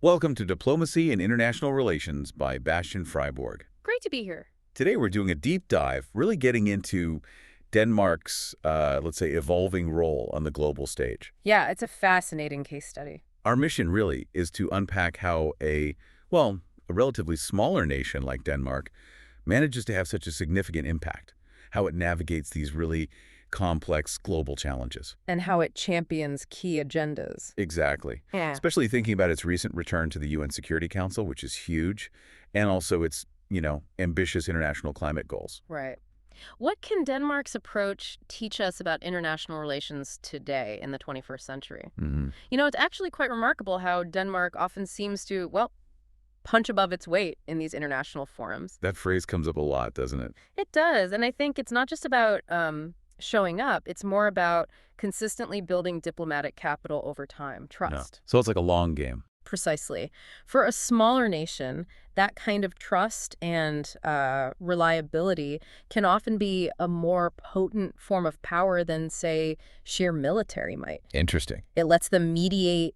Welcome to Diplomacy and International Relations by Bastian Freiborg. Great to be here. Today we're doing a deep dive, really getting into Denmark's, let's say, evolving role on the global stage. Yeah, it's a fascinating case study. Our mission really is to unpack how a relatively smaller nation like Denmark manages to have such a significant impact, how it navigates these really complex global challenges. And how it champions key agendas. Exactly. Yeah. Especially thinking about its recent return to the UN Security Council, which is huge, and also its, ambitious international climate goals. Right. What can Denmark's approach teach us about international relations today in the 21st century? Hmm. It's actually quite remarkable how Denmark often seems to, punch above its weight in these international forums. That phrase comes up a lot, doesn't it? It does. And I think it's not just about showing up, it's more about consistently building diplomatic capital over time, No. trust. So it's like a long game. Precisely. For a smaller nation, that kind of trust and reliability can often be a more potent form of power than, say, sheer military might. Interesting. It lets them mediate,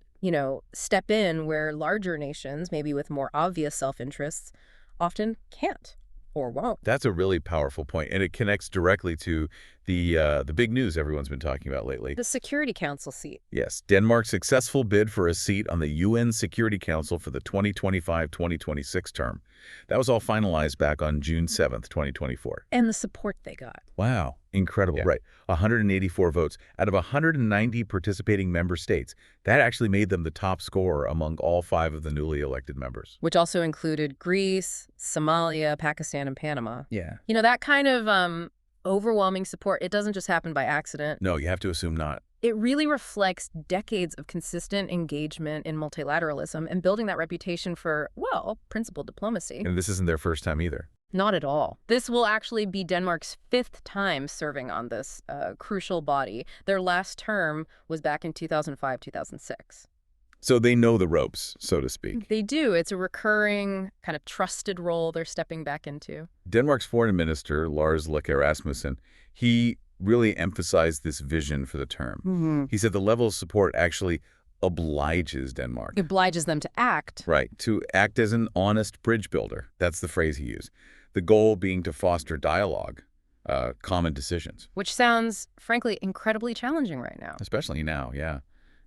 step in where larger nations, maybe with more obvious self-interests, often can't or won't. That's a really powerful point, and it connects directly to the big news everyone's been talking about lately. The Security Council seat. Yes, Denmark's successful bid for a seat on the UN Security Council for the 2025-2026 term. That was all finalized back on June 7th, 2024. And the support they got. Wow, incredible. Yeah. Right, 184 votes out of 190 participating member states. That actually made them the top scorer among all 5 of the newly elected members. Which also included Greece, Somalia, Pakistan, and Panama. Yeah. That kind of overwhelming support, it doesn't just happen by accident. No, you have to assume not. It really reflects decades of consistent engagement in multilateralism and building that reputation for, principled diplomacy. And this isn't their first time either. Not at all. This will actually be Denmark's 5th time serving on this crucial body. Their last term was back in 2005-2006. So they know the ropes, so to speak. They do. It's a recurring, kind of trusted role they're stepping back into. Denmark's foreign minister, Lars Løkke Rasmussen, he really emphasized this vision for the term. He said the level of support actually obliges Denmark. It obliges them to act. Right, to act as an honest bridge builder. That's the phrase he used. The goal being to foster dialogue, common decisions. Which sounds, frankly, incredibly challenging right now. Especially now, yeah.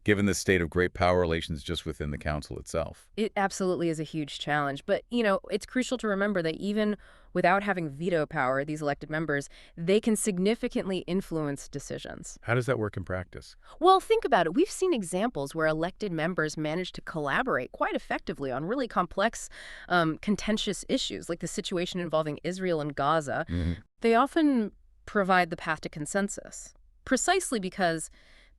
Given the state of great power relations just within the council itself. It absolutely is a huge challenge. But, it's crucial to remember that even without having veto power, these elected members, they can significantly influence decisions. How does that work in practice? Well, think about it. We've seen examples where elected members manage to collaborate quite effectively on really complex, contentious issues, like the situation involving Israel and Gaza. They often provide the path to consensus, precisely because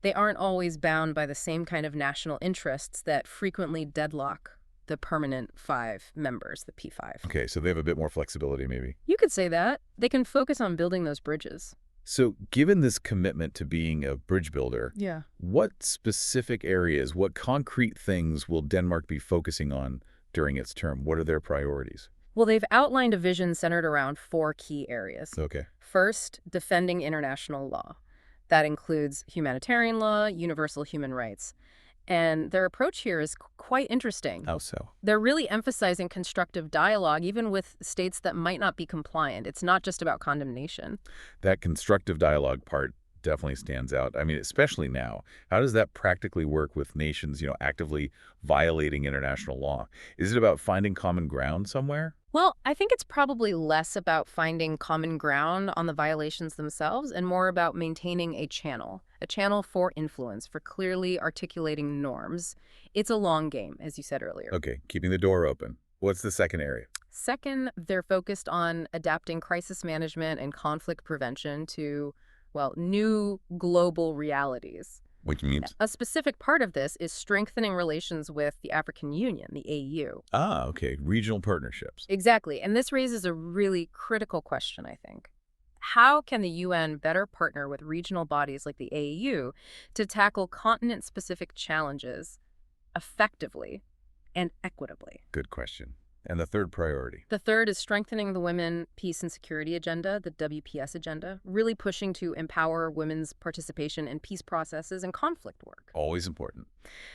they aren't always bound by the same kind of national interests that frequently deadlock the permanent 5 members, the P5. Okay, so they have a bit more flexibility maybe. You could say that. They can focus on building those bridges. So given this commitment to being a bridge builder, Yeah. what specific areas, what concrete things will Denmark be focusing on during its term? What are their priorities? Well, they've outlined a vision centered around 4 key areas. Okay. First, defending international law. That includes humanitarian law, universal human rights. And their approach here is quite interesting. How so? They're really emphasizing constructive dialogue, even with states that might not be compliant. It's not just about condemnation. That constructive dialogue part definitely stands out. I mean, especially now. How does that practically work with nations, actively violating international law? Is it about finding common ground somewhere? Well, I think it's probably less about finding common ground on the violations themselves and more about maintaining a channel for influence, for clearly articulating norms. It's a long game, as you said earlier. Okay, keeping the door open. What's the second area? Second, they're focused on adapting crisis management and conflict prevention to, new global realities. Which means? A specific part of this is strengthening relations with the African Union, the AU. Okay, regional partnerships. Exactly. And this raises a really critical question, I think. How can the UN better partner with regional bodies like the AU to tackle continent-specific challenges effectively and equitably? Good question. And the third priority? The third is strengthening the Women, Peace and Security Agenda, the WPS agenda, really pushing to empower women's participation in peace processes and conflict work. Always important.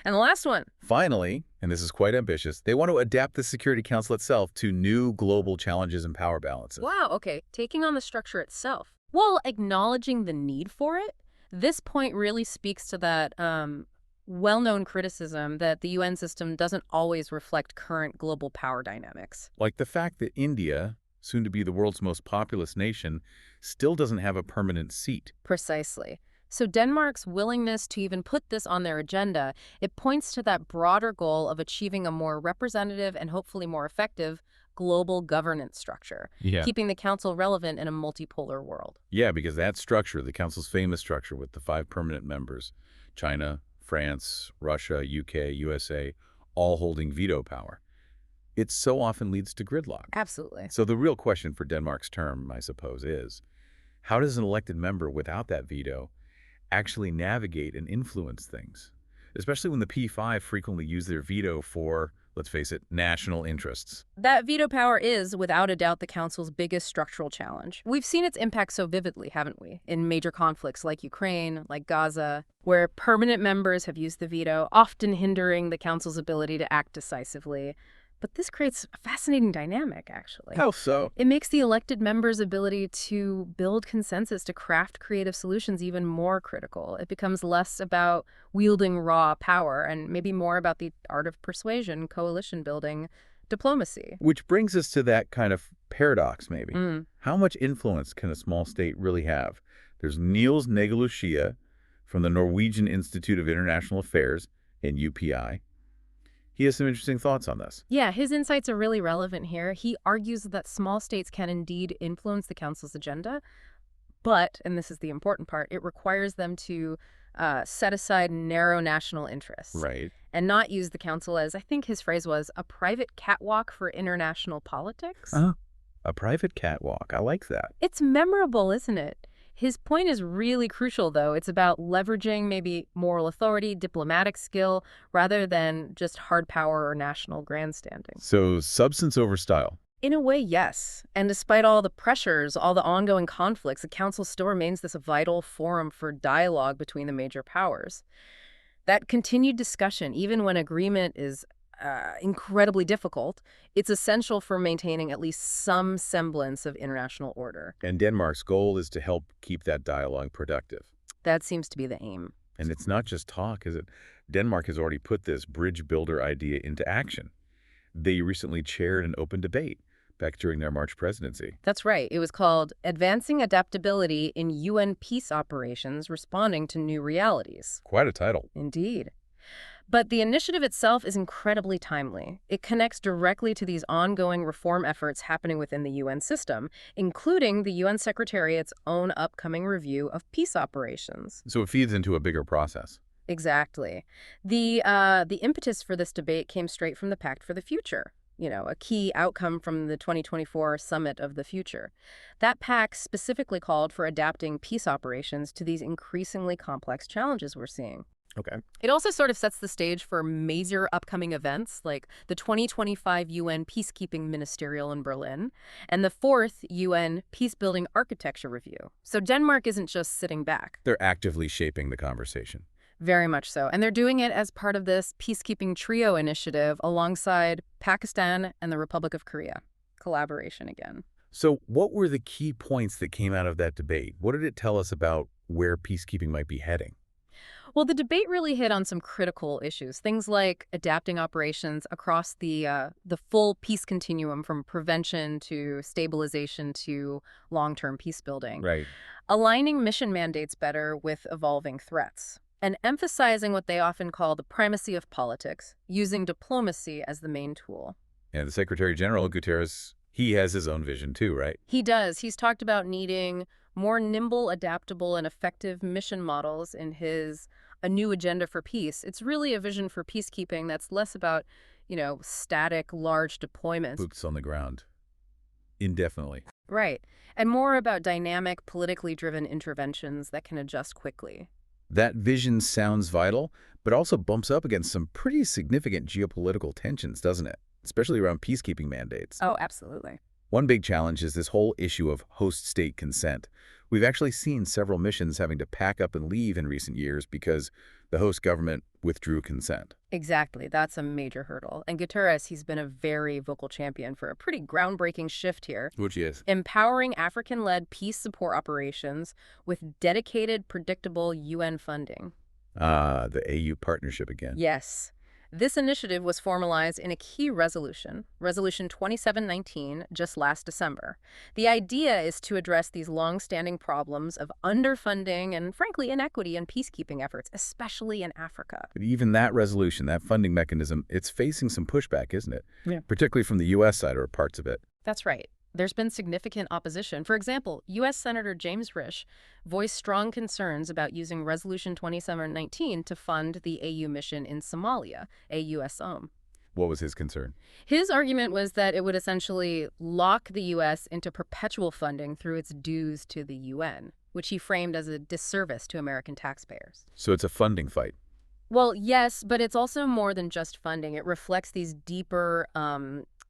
And the last one. Finally, and this is quite ambitious, they want to adapt the Security Council itself to new global challenges and power balances. Wow, okay. Taking on the structure itself, while acknowledging the need for it, this point really speaks to that well-known criticism that the UN system doesn't always reflect current global power dynamics. Like the fact that India, soon to be the world's most populous nation, still doesn't have a permanent seat. Precisely. So Denmark's willingness to even put this on their agenda, it points to that broader goal of achieving a more representative and hopefully more effective global governance structure, keeping the council relevant in a multipolar world. Yeah, because that structure, the council's famous structure with the 5 permanent members, China, France, Russia, UK, USA, all holding veto power, it so often leads to gridlock. Absolutely. So the real question for Denmark's term, I suppose, is how does an elected member without that veto actually navigate and influence things, especially when the P5 frequently use their veto for, let's face it, national interests? That veto power is, without a doubt, the Council's biggest structural challenge. We've seen its impact so vividly, haven't we, in major conflicts like Ukraine, like Gaza, where permanent members have used the veto, often hindering the Council's ability to act decisively. But this creates a fascinating dynamic, actually. How so? It makes the elected members' ability to build consensus, to craft creative solutions even more critical. It becomes less about wielding raw power and maybe more about the art of persuasion, coalition building, diplomacy. Which brings us to that kind of paradox, maybe. How much influence can a small state really have? There's Niels Negelucia from the Norwegian Institute of International Affairs, NUPI. He has some interesting thoughts on this. Yeah, his insights are really relevant here. He argues that small states can indeed influence the Council's agenda, but, and this is the important part, it requires them to set aside narrow national interests. Right. And not use the Council as, I think his phrase was, a private catwalk for international politics. A private catwalk. I like that. It's memorable, isn't it? His point is really crucial, though. It's about leveraging maybe moral authority, diplomatic skill, rather than just hard power or national grandstanding. So substance over style. In a way, yes. And despite all the pressures, all the ongoing conflicts, the Council still remains this vital forum for dialogue between the major powers. That continued discussion, even when agreement is incredibly difficult, it's essential for maintaining at least some semblance of international order. And Denmark's goal is to help keep that dialogue productive. That seems to be the aim. And it's not just talk, is it? Denmark has already put this bridge builder idea into action. They recently chaired an open debate back during their March presidency. That's right. It was called Advancing Adaptability in UN Peace Operations Responding to New Realities. Quite a title. Indeed. But the initiative itself is incredibly timely. It connects directly to these ongoing reform efforts happening within the UN system, including the UN Secretariat's own upcoming review of peace operations. So it feeds into a bigger process. Exactly. The impetus for this debate came straight from the Pact for the Future, a key outcome from the 2024 Summit of the Future. That pact specifically called for adapting peace operations to these increasingly complex challenges we're seeing. Okay. It also sort of sets the stage for major upcoming events like the 2025 UN Peacekeeping Ministerial in Berlin and the 4th UN Peacebuilding Architecture Review. So Denmark isn't just sitting back. They're actively shaping the conversation. Very much so. And they're doing it as part of this peacekeeping trio initiative alongside Pakistan and the Republic of Korea. Collaboration again. So what were the key points that came out of that debate? What did it tell us about where peacekeeping might be heading? Well, the debate really hit on some critical issues, things like adapting operations across the full peace continuum from prevention to stabilization to long-term peace building. Right. Aligning mission mandates better with evolving threats, and emphasizing what they often call the primacy of politics, using diplomacy as the main tool. And the Secretary General, Guterres, he has his own vision too, right? He does. He's talked about needing more nimble, adaptable, and effective mission models in his A New Agenda for Peace. It's really a vision for peacekeeping that's less about, static, large deployments. Boots on the ground. Indefinitely. Right. And more about dynamic, politically driven interventions that can adjust quickly. That vision sounds vital, but also bumps up against some pretty significant geopolitical tensions, doesn't it? especially around peacekeeping mandates. Oh, absolutely. One big challenge is this whole issue of host state consent. We've actually seen several missions having to pack up and leave in recent years because the host government withdrew consent. Exactly. That's a major hurdle. And Guterres, he's been a very vocal champion for a pretty groundbreaking shift here, Which is? empowering African-led peace support operations with dedicated, predictable UN funding. Ah, the AU partnership again. Yes. This initiative was formalized in a key resolution, Resolution 2719, just last December. The idea is to address these long-standing problems of underfunding and, frankly, inequity in peacekeeping efforts, especially in Africa. But even that resolution, that funding mechanism, it's facing some pushback, isn't it? Yeah. Particularly from the U.S. side or parts of it. That's right. There's been significant opposition. For example, U.S. Senator James Risch voiced strong concerns about using Resolution 2719 to fund the AU mission in Somalia, AUSOM. What was his concern? His argument was that it would essentially lock the U.S. into perpetual funding through its dues to the UN, which he framed as a disservice to American taxpayers. So it's a funding fight. Well, yes, but it's also more than just funding. It reflects these deeper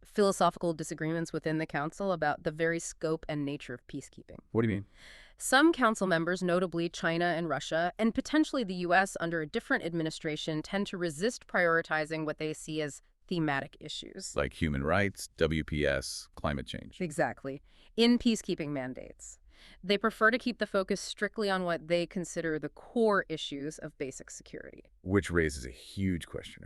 philosophical disagreements within the council about the very scope and nature of peacekeeping. What do you mean? Some council members, notably China and Russia, and potentially the U.S. under a different administration, tend to resist prioritizing what they see as thematic issues. Like human rights, WPS, climate change. Exactly. In peacekeeping mandates. They prefer to keep the focus strictly on what they consider the core issues of basic security. Which raises a huge question.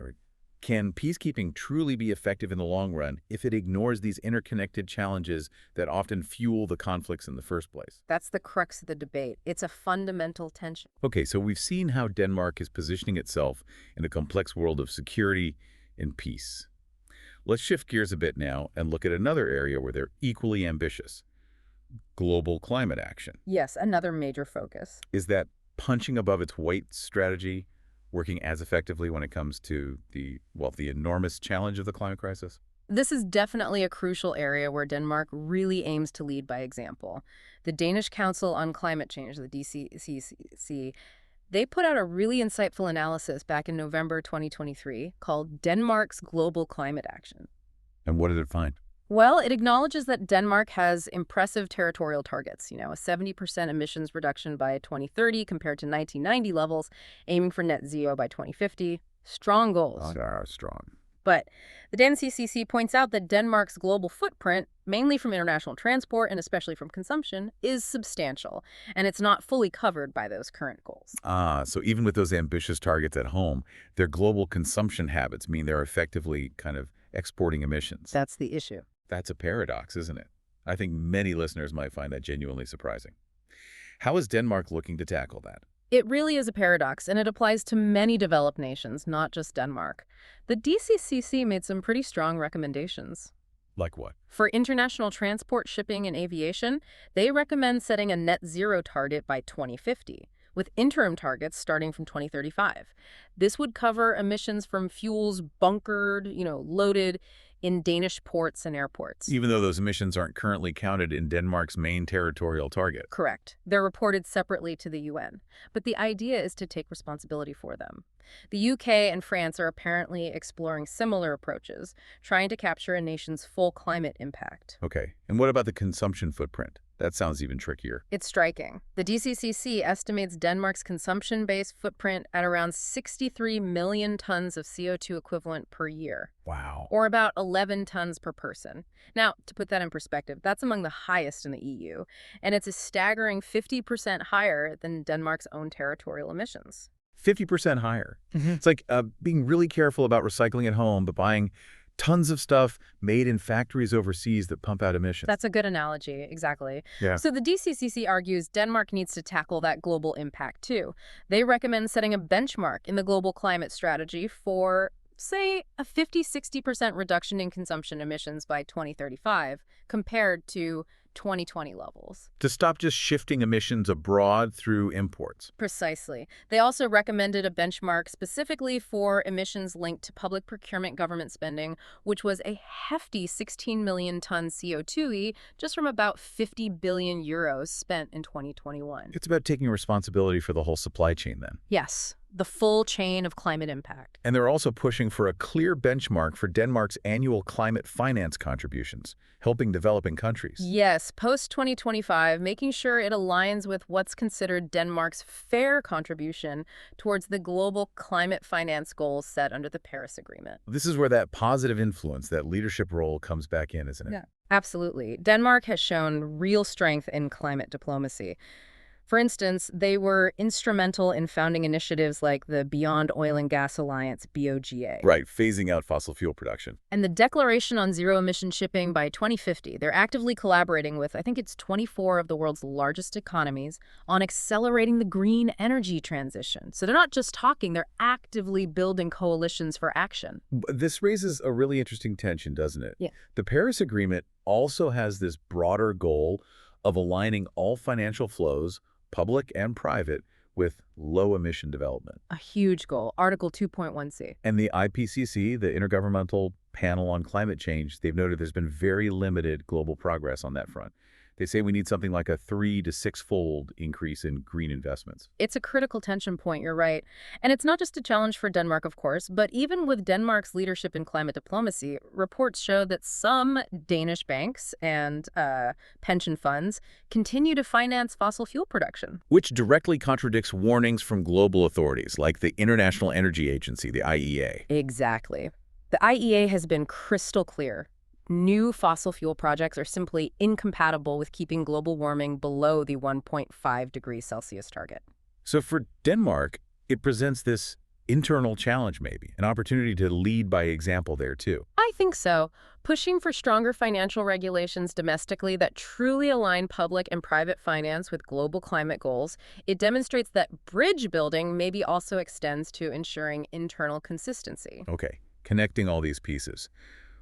Can peacekeeping truly be effective in the long run if it ignores these interconnected challenges that often fuel the conflicts in the first place? That's the crux of the debate. It's a fundamental tension. Okay, so we've seen how Denmark is positioning itself in a complex world of security and peace. Let's shift gears a bit now and look at another area where they're equally ambitious. Global climate action. Yes, another major focus. Is that punching above its weight strategy working as effectively when it comes to the enormous challenge of the climate crisis? This is definitely a crucial area where Denmark really aims to lead by example. The Danish Council on Climate Change, the DCCC, they put out a really insightful analysis back in November 2023 called Denmark's Global Climate Action. And what did it find? Well, it acknowledges that Denmark has impressive territorial targets, a 70% emissions reduction by 2030 compared to 1990 levels, aiming for net zero by 2050. Strong goals. Strong. But the DCCC points out that Denmark's global footprint, mainly from international transport and especially from consumption, is substantial, and it's not fully covered by those current goals. So even with those ambitious targets at home, their global consumption habits mean they're effectively kind of exporting emissions. That's the issue. That's a paradox, isn't it? I think many listeners might find that genuinely surprising. How is Denmark looking to tackle that? It really is a paradox, and it applies to many developed nations, not just Denmark. The DCCC made some pretty strong recommendations. Like what? For international transport, shipping, and aviation, they recommend setting a net zero target by 2050, with interim targets starting from 2035. This would cover emissions from fuels bunkered, loaded in Danish ports and airports. Even though those emissions aren't currently counted in Denmark's main territorial target. Correct. They're reported separately to the UN. But the idea is to take responsibility for them. The UK and France are apparently exploring similar approaches, trying to capture a nation's full climate impact. Okay. And what about the consumption footprint? That sounds even trickier. It's striking. The DCCC estimates Denmark's consumption-based footprint at around 63 million tons of CO2 equivalent per year. Wow. Or about 11 tons per person. Now, to put that in perspective, that's among the highest in the EU, and it's a staggering 50% higher than Denmark's own territorial emissions. 50% higher. It's like being really careful about recycling at home, but buying tons of stuff made in factories overseas that pump out emissions. That's a good analogy, exactly. Yeah. So the DCCC argues Denmark needs to tackle that global impact too. They recommend setting a benchmark in the global climate strategy for, say, a 50-60% reduction in consumption emissions by 2035 compared to 2020 levels. To stop just shifting emissions abroad through imports. Precisely. They also recommended a benchmark specifically for emissions linked to public procurement government spending, which was a hefty 16 million ton CO2e just from about 50 billion euros spent in 2021. It's about taking responsibility for the whole supply chain then. Yes. the full chain of climate impact. And they're also pushing for a clear benchmark for Denmark's annual climate finance contributions, helping developing countries. Yes, post-2025, making sure it aligns with what's considered Denmark's fair contribution towards the global climate finance goals set under the Paris Agreement. This is where that positive influence, that leadership role comes back in, isn't it? Yeah, absolutely. Denmark has shown real strength in climate diplomacy. For instance, they were instrumental in founding initiatives like the Beyond Oil and Gas Alliance, BOGA. Right, phasing out fossil fuel production. And the Declaration on Zero-Emission Shipping by 2050. They're actively collaborating with, I think it's 24 of the world's largest economies on accelerating the green energy transition. So they're not just talking, they're actively building coalitions for action. This raises a really interesting tension, doesn't it? Yeah. The Paris Agreement also has this broader goal of aligning all financial flows, public and private, with low-emission development. A huge goal, Article 2.1c. And the IPCC, the Intergovernmental Panel on Climate Change, they've noted there's been very limited global progress on that front. They say we need something like a 3- to 6-fold increase in green investments. It's a critical tension point, you're right. And it's not just a challenge for Denmark, of course, but even with Denmark's leadership in climate diplomacy, reports show that some Danish banks and pension funds continue to finance fossil fuel production. Which directly contradicts warnings from global authorities like the International Energy Agency, the IEA. Exactly. The IEA has been crystal clear. New fossil fuel projects are simply incompatible with keeping global warming below the 1.5 degrees Celsius target. So for Denmark, it presents this internal challenge maybe, an opportunity to lead by example there too. I think so. Pushing for stronger financial regulations domestically that truly align public and private finance with global climate goals, it demonstrates that bridge building maybe also extends to ensuring internal consistency. Okay, connecting all these pieces.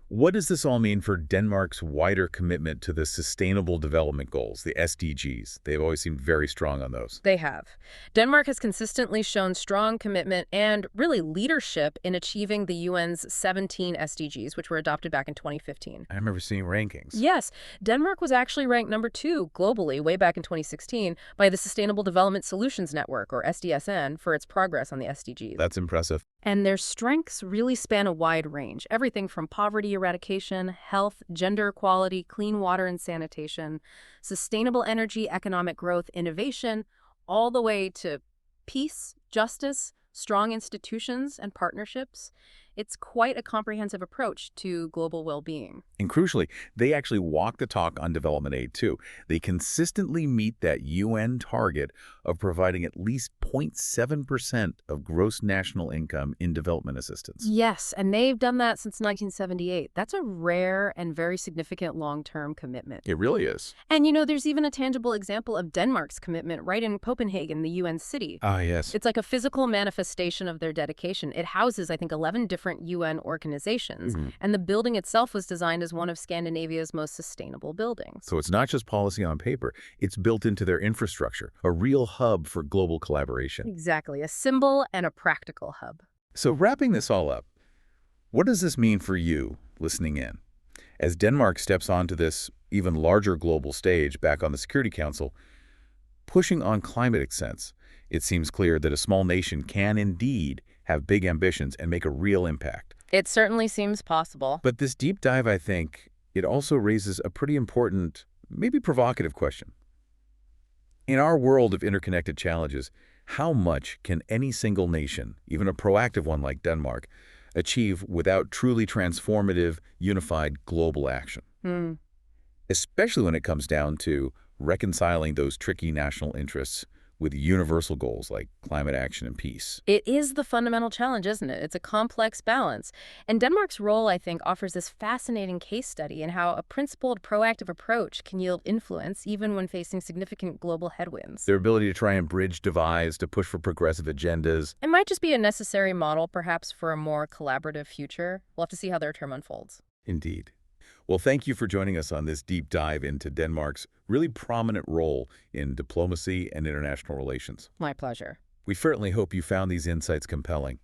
What does this all mean for Denmark's wider commitment to the Sustainable Development Goals, the SDGs? They've always seemed very strong on those. They have. Denmark has consistently shown strong commitment and really leadership in achieving the UN's 17 SDGs, which were adopted back in 2015. I remember seeing rankings. Yes, Denmark was actually ranked number 2 globally way back in 2016 by the Sustainable Development Solutions Network, or SDSN, for its progress on the SDGs. That's impressive. And their strengths really span a wide range, everything from poverty eradication, health, gender equality, clean water and sanitation, sustainable energy, economic growth, innovation, all the way to peace, justice, strong institutions, and partnerships. It's quite a comprehensive approach to global well-being. And crucially, they actually walk the talk on development aid, too. They consistently meet that UN target of providing at least 0.7% of gross national income in development assistance. Yes, and they've done that since 1978. That's a rare and very significant long-term commitment. It really is. And, you know, there's even a tangible example of Denmark's commitment right in Copenhagen, the UN city. Ah, yes. It's like a physical manifestation of their dedication. It houses, I think, 11 different UN organizations, and the building itself was designed as one of Scandinavia's most sustainable buildings. So it's not just policy on paper. It's built into their infrastructure, a real hub for global collaboration. Exactly, a symbol and a practical hub. So wrapping this all up, what does this mean for you listening in? As Denmark steps onto this even larger global stage back on the Security Council, pushing on climate accents, it seems clear that a small nation can indeed have big ambitions and make a real impact. It certainly seems possible. But this deep dive, I think, it also raises a pretty important, maybe provocative question. In our world of interconnected challenges, how much can any single nation, even a proactive one like Denmark, achieve without truly transformative, unified global action? Especially when it comes down to reconciling those tricky national interests with universal goals like climate action and peace. It is the fundamental challenge, isn't it? It's a complex balance. And Denmark's role, I think, offers this fascinating case study in how a principled, proactive approach can yield influence even when facing significant global headwinds. Their ability to try and bridge divides, to push for progressive agendas. It might just be a necessary model, perhaps, for a more collaborative future. We'll have to see how their term unfolds. Indeed. Well, thank you for joining us on this deep dive into Denmark's really prominent role in diplomacy and international relations. My pleasure. We certainly hope you found these insights compelling.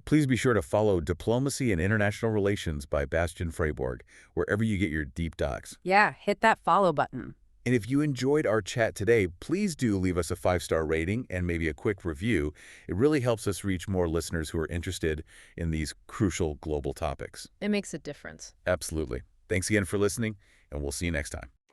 Please be sure to follow Diplomacy and International Relations by Bastian Freyborg, wherever you get your deep dives. Yeah, hit that follow button. And if you enjoyed our chat today, please do leave us a 5-star rating and maybe a quick review. It really helps us reach more listeners who are interested in these crucial global topics. It makes a difference. Absolutely. Thanks again for listening, and we'll see you next time.